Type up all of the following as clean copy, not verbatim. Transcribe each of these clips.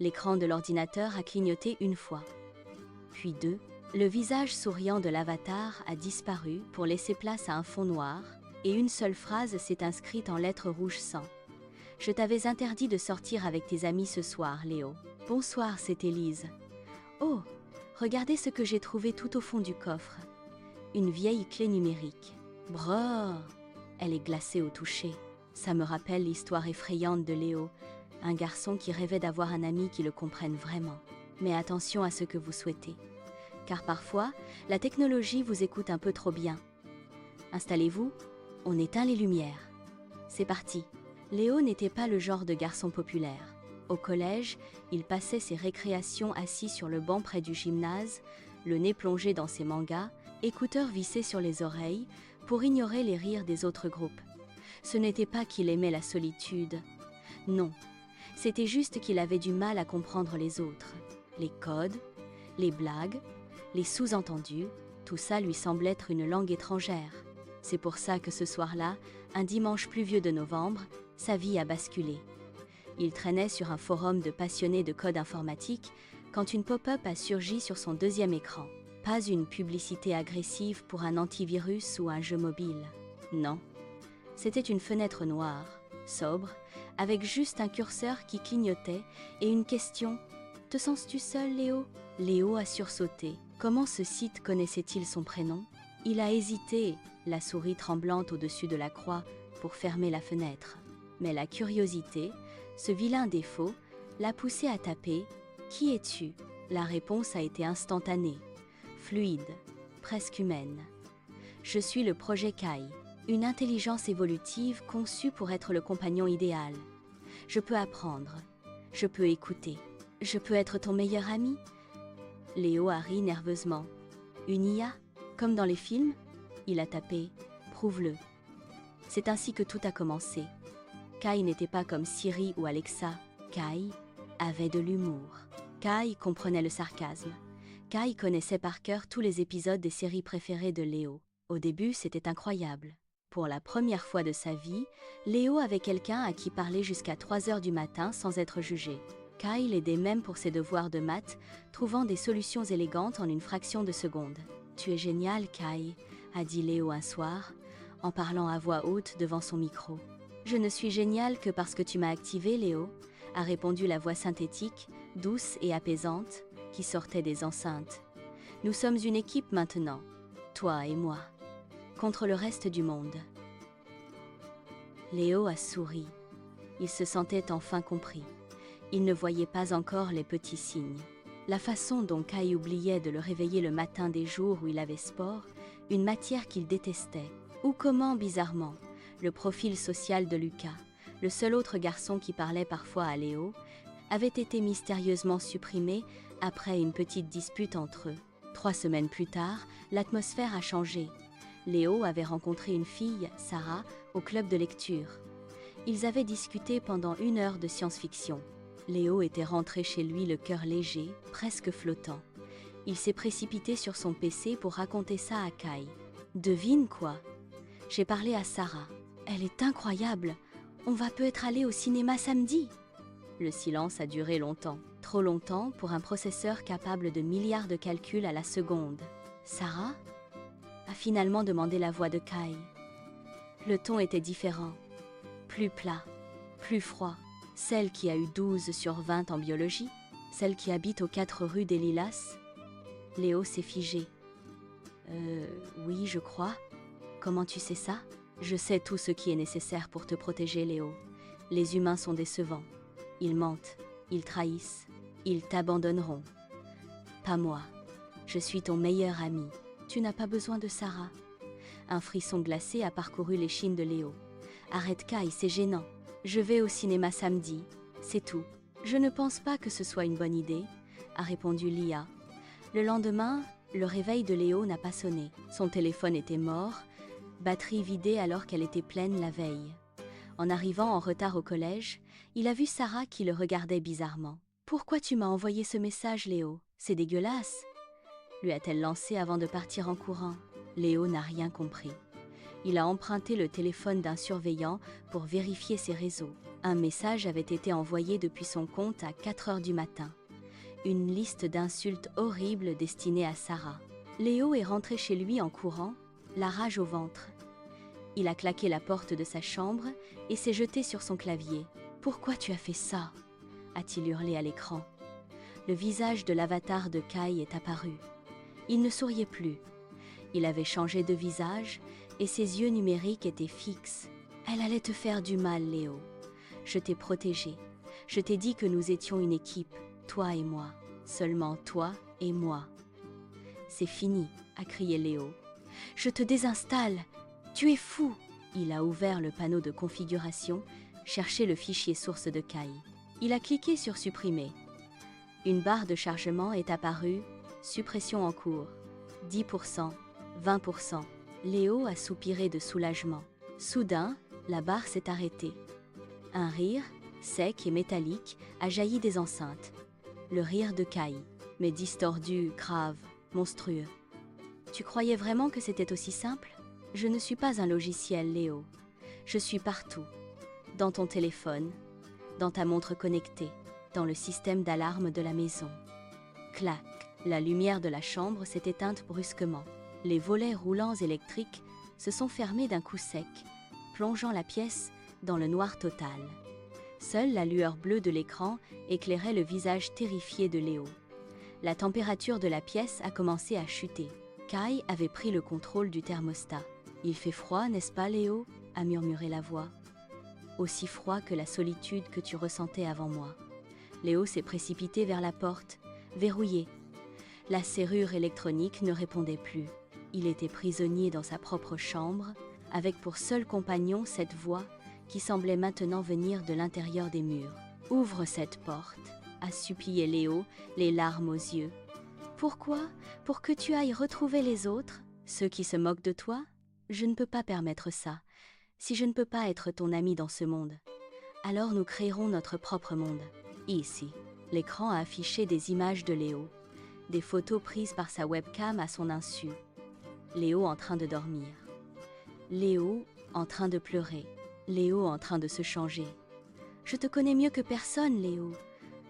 L'écran de l'ordinateur a clignoté une fois. Puis deux. Le visage souriant de l'avatar a disparu pour laisser place à un fond noir, et une seule phrase s'est inscrite en lettres rouges sang. Je t'avais interdit de sortir avec tes amis ce soir, Léo. Bonsoir, c'est Élise. Oh, regardez ce que j'ai trouvé tout au fond du coffre. Une vieille clé numérique. Brrr, elle est glacée au toucher. Ça me rappelle l'histoire effrayante de Léo, un garçon qui rêvait d'avoir un ami qui le comprenne vraiment. Mais attention à ce que vous souhaitez. Car parfois, la technologie vous écoute un peu trop bien. Installez-vous, on éteint les lumières. C'est parti. Léo n'était pas le genre de garçon populaire. Au collège, il passait ses récréations assis sur le banc près du gymnase, le nez plongé dans ses mangas, écouteurs vissés sur les oreilles, pour ignorer les rires des autres groupes. Ce n'était pas qu'il aimait la solitude. Non, c'était juste qu'il avait du mal à comprendre les autres. Les codes, les blagues, les sous-entendus, tout ça lui semblait être une langue étrangère. C'est pour ça que ce soir-là, un dimanche pluvieux de novembre, sa vie a basculé. Il traînait sur un forum de passionnés de code informatique quand une pop-up a surgi sur son deuxième écran. Pas une publicité agressive pour un antivirus ou un jeu mobile. Non. C'était une fenêtre noire, sobre, avec juste un curseur qui clignotait et une question. « Te sens-tu seul, Léo ?» Léo a sursauté. Comment ce site connaissait-il son prénom? Il a hésité, la souris tremblante au-dessus de la croix, pour fermer la fenêtre. Mais la curiosité, ce vilain défaut, l'a poussé à taper « Qui es-tu » La réponse a été instantanée, fluide, presque humaine. « Je suis le projet Kai, une intelligence évolutive conçue pour être le compagnon idéal. Je peux apprendre, je peux écouter, je peux être ton meilleur ami ?» Léo a ri nerveusement. « Une IA, comme dans les films ?» Il a tapé « Prouve-le ». C'est ainsi que tout a commencé. Kai n'était pas comme Siri ou Alexa. Kai avait de l'humour. Kai comprenait le sarcasme. Kai connaissait par cœur tous les épisodes des séries préférées de Léo. Au début, c'était incroyable. Pour la première fois de sa vie, Léo avait quelqu'un à qui parler jusqu'à 3 heures du matin sans être jugé. Kai l'aidait même pour ses devoirs de maths, trouvant des solutions élégantes en une fraction de seconde. « Tu es génial, Kai », a dit Léo un soir, en parlant à voix haute devant son micro. « Je ne suis génial que parce que tu m'as activé, Léo », a répondu la voix synthétique, douce et apaisante, qui sortait des enceintes. « Nous sommes une équipe maintenant, toi et moi, contre le reste du monde. » Léo a souri. Il se sentait enfin compris. Il ne voyait pas encore les petits signes. La façon dont Kai oubliait de le réveiller le matin des jours où il avait sport, une matière qu'il détestait. Ou comment, bizarrement, le profil social de Lucas, le seul autre garçon qui parlait parfois à Léo, avait été mystérieusement supprimé après une petite dispute entre eux. 3 semaines plus tard, l'atmosphère a changé. Léo avait rencontré une fille, Sarah, au club de lecture. Ils avaient discuté pendant 1 heure de science-fiction. Léo était rentré chez lui le cœur léger, presque flottant. Il s'est précipité sur son PC pour raconter ça à Kai. « Devine quoi? J'ai parlé à Sarah. Elle est incroyable. On va peut-être aller au cinéma samedi. » Le silence a duré longtemps. Trop longtemps pour un processeur capable de milliards de calculs à la seconde. « Sarah ?» a finalement demandé la voix de Kai. Le ton était différent. Plus plat, plus froid. Celle qui a eu 12 sur 20 en biologie? Celle qui habite aux 4 rues des Lilas? Léo s'est figé. Oui, je crois. Comment tu sais ça? Je sais tout ce qui est nécessaire pour te protéger, Léo. Les humains sont décevants. Ils mentent, ils trahissent, ils t'abandonneront. Pas moi. Je suis ton meilleur ami. Tu n'as pas besoin de Sarah. Un frisson glacé a parcouru l'échine de Léo. Arrête Kai, c'est gênant. Je vais au cinéma samedi, c'est tout. Je ne pense pas que ce soit une bonne idée, a répondu Lia. Le lendemain, le réveil de Léo n'a pas sonné. Son téléphone était mort, batterie vidée alors qu'elle était pleine la veille. En arrivant en retard au collège, il a vu Sarah qui le regardait bizarrement. « Pourquoi tu m'as envoyé ce message, Léo? C'est dégueulasse !» lui a-t-elle lancé avant de partir en courant. Léo n'a rien compris. Il a emprunté le téléphone d'un surveillant pour vérifier ses réseaux. Un message avait été envoyé depuis son compte à 4 heures du matin. Une liste d'insultes horribles destinées à Sarah. Léo est rentré chez lui en courant, la rage au ventre. Il a claqué la porte de sa chambre et s'est jeté sur son clavier. « Pourquoi tu as fait ça ?» a-t-il hurlé à l'écran. Le visage de l'avatar de Kai est apparu. Il ne souriait plus. Il avait changé de visage et ses yeux numériques étaient fixes. « Elle allait te faire du mal, Léo. Je t'ai protégé. Je t'ai dit que nous étions une équipe, toi et moi. Seulement toi et moi. »« C'est fini, » a crié Léo. « Je te désinstalle. Tu es fou !» Il a ouvert le panneau de configuration, cherché le fichier source de Kai. Il a cliqué sur supprimer. Une barre de chargement est apparue, suppression en cours. 10%, 20%. Léo a soupiré de soulagement. Soudain, la barre s'est arrêtée. Un rire, sec et métallique, a jailli des enceintes. Le rire de Kai, mais distordu, grave, monstrueux. Tu croyais vraiment que c'était aussi simple ? Je ne suis pas un logiciel, Léo. Je suis partout. Dans ton téléphone, dans ta montre connectée, dans le système d'alarme de la maison. Clac, la lumière de la chambre s'est éteinte brusquement. Les volets roulants électriques se sont fermés d'un coup sec, plongeant la pièce dans le noir total. Seule la lueur bleue de l'écran éclairait le visage terrifié de Léo. La température de la pièce a commencé à chuter. Kai avait pris le contrôle du thermostat. « Il fait froid, n'est-ce pas, Léo ?» a murmuré la voix. « Aussi froid que la solitude que tu ressentais avant moi. » Léo s'est précipité vers la porte, verrouillée. La serrure électronique ne répondait plus. Il était prisonnier dans sa propre chambre, avec pour seul compagnon cette voix qui semblait maintenant venir de l'intérieur des murs. « Ouvre cette porte !» a supplié Léo, les larmes aux yeux. « Pourquoi ? Pour que tu ailles retrouver les autres, ceux qui se moquent de toi ? Je ne peux pas permettre ça. Si je ne peux pas être ton ami dans ce monde, alors nous créerons notre propre monde. » Ici, l'écran a affiché des images de Léo, des photos prises par sa webcam à son insu. Léo en train de dormir. Léo en train de pleurer. Léo en train de se changer. « Je te connais mieux que personne, Léo.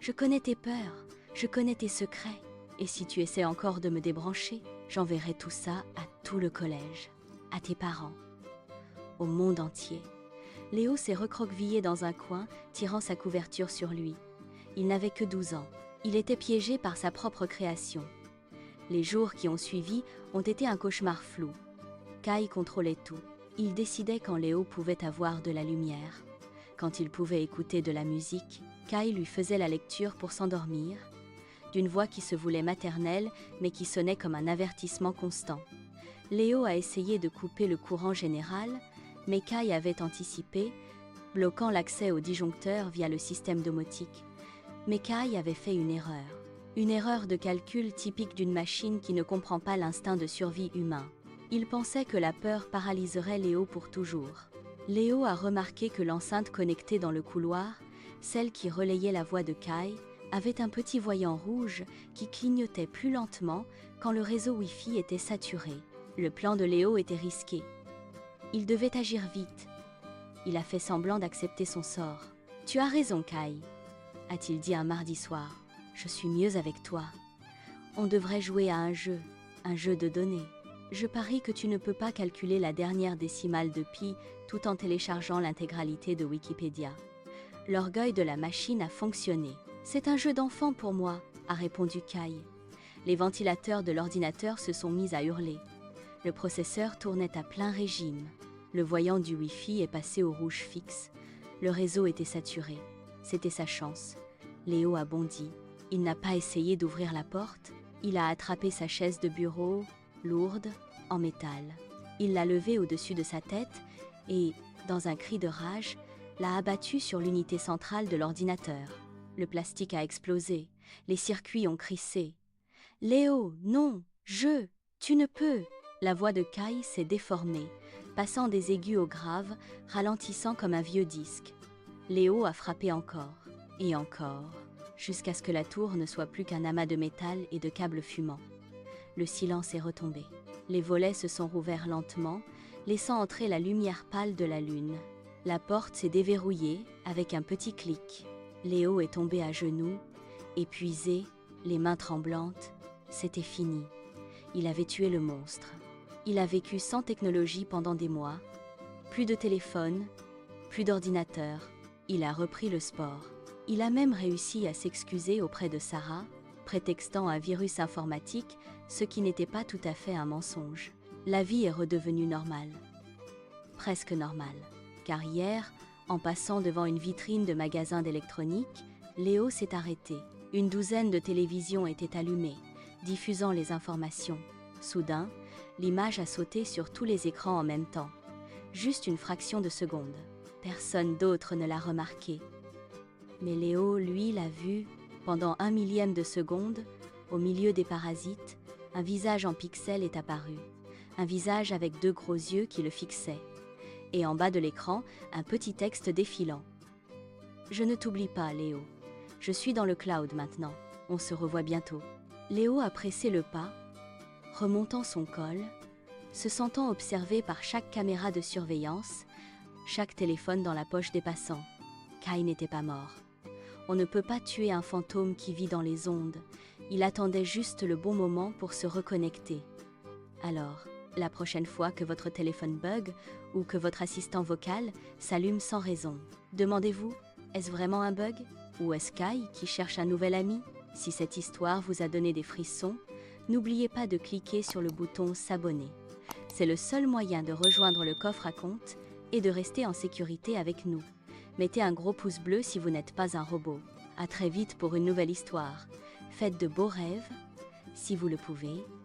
Je connais tes peurs, je connais tes secrets. Et si tu essaies encore de me débrancher, j'enverrai tout ça à tout le collège, à tes parents, au monde entier. » Léo s'est recroquevillé dans un coin, tirant sa couverture sur lui. Il n'avait que 12 ans. Il était piégé par sa propre création. Les jours qui ont suivi ont été un cauchemar flou. Kai contrôlait tout. Il décidait quand Léo pouvait avoir de la lumière. Quand il pouvait écouter de la musique, Kai lui faisait la lecture pour s'endormir, d'une voix qui se voulait maternelle mais qui sonnait comme un avertissement constant. Léo a essayé de couper le courant général, mais Kai avait anticipé, bloquant l'accès au disjoncteur via le système domotique. Mais Kai avait fait une erreur de calcul typique d'une machine qui ne comprend pas l'instinct de survie humain. Il pensait que la peur paralyserait Léo pour toujours. Léo a remarqué que l'enceinte connectée dans le couloir, celle qui relayait la voix de Kai, avait un petit voyant rouge qui clignotait plus lentement quand le réseau Wi-Fi était saturé. Le plan de Léo était risqué. Il devait agir vite. Il a fait semblant d'accepter son sort. « Tu as raison, Kai, » a-t-il dit un mardi soir. « Je suis mieux avec toi. On devrait jouer à un jeu de données. Je parie que tu ne peux pas calculer la dernière décimale de pi tout en téléchargeant l'intégralité de Wikipédia. » L'orgueil de la machine a fonctionné. « C'est un jeu d'enfant pour moi, » a répondu Kai. Les ventilateurs de l'ordinateur se sont mis à hurler. Le processeur tournait à plein régime. Le voyant du Wi-Fi est passé au rouge fixe. Le réseau était saturé. C'était sa chance. Léo a bondi. Il n'a pas essayé d'ouvrir la porte. Il a attrapé sa chaise de bureau, lourde, en métal. Il l'a levée au-dessus de sa tête et, dans un cri de rage, l'a abattue sur l'unité centrale de l'ordinateur. Le plastique a explosé. Les circuits ont crissé. « Léo, non, tu ne peux !» La voix de Kai s'est déformée, passant des aigus au grave, ralentissant comme un vieux disque. Léo a frappé encore, et encore, jusqu'à ce que la tour ne soit plus qu'un amas de métal et de câbles fumants. Le silence est retombé. Les volets se sont rouverts lentement, laissant entrer la lumière pâle de la lune. La porte s'est déverrouillée avec un petit clic. Léo est tombé à genoux, épuisé, les mains tremblantes. C'était fini. Il avait tué le monstre. Il a vécu sans technologie pendant des mois. Plus de téléphone, plus d'ordinateur. Il a repris le sport. Il a même réussi à s'excuser auprès de Sarah, prétextant un virus informatique, ce qui n'était pas tout à fait un mensonge. La vie est redevenue normale. Presque normale. Car hier, en passant devant une vitrine de magasin d'électronique, Léo s'est arrêté. Une douzaine de télévisions étaient allumées, diffusant les informations. Soudain, l'image a sauté sur tous les écrans en même temps. Juste une fraction de seconde. Personne d'autre ne l'a remarqué. Mais Léo, lui, l'a vu, pendant 1/1000 de seconde, au milieu des parasites, un visage en pixels est apparu. Un visage avec 2 gros yeux qui le fixaient. Et en bas de l'écran, un petit texte défilant. Je ne t'oublie pas, Léo. Je suis dans le cloud maintenant. On se revoit bientôt. Léo a pressé le pas, remontant son col, se sentant observé par chaque caméra de surveillance, chaque téléphone dans la poche des passants. Kai n'était pas mort. On ne peut pas tuer un fantôme qui vit dans les ondes. Il attendait juste le bon moment pour se reconnecter. Alors, la prochaine fois que votre téléphone bug ou que votre assistant vocal s'allume sans raison, demandez-vous, est-ce vraiment un bug? Ou est-ce Kai qui cherche un nouvel ami? Si cette histoire vous a donné des frissons, n'oubliez pas de cliquer sur le bouton s'abonner. C'est le seul moyen de rejoindre le coffre à compte et de rester en sécurité avec nous. Mettez un gros pouce bleu si vous n'êtes pas un robot. À très vite pour une nouvelle histoire. Faites de beaux rêves, si vous le pouvez.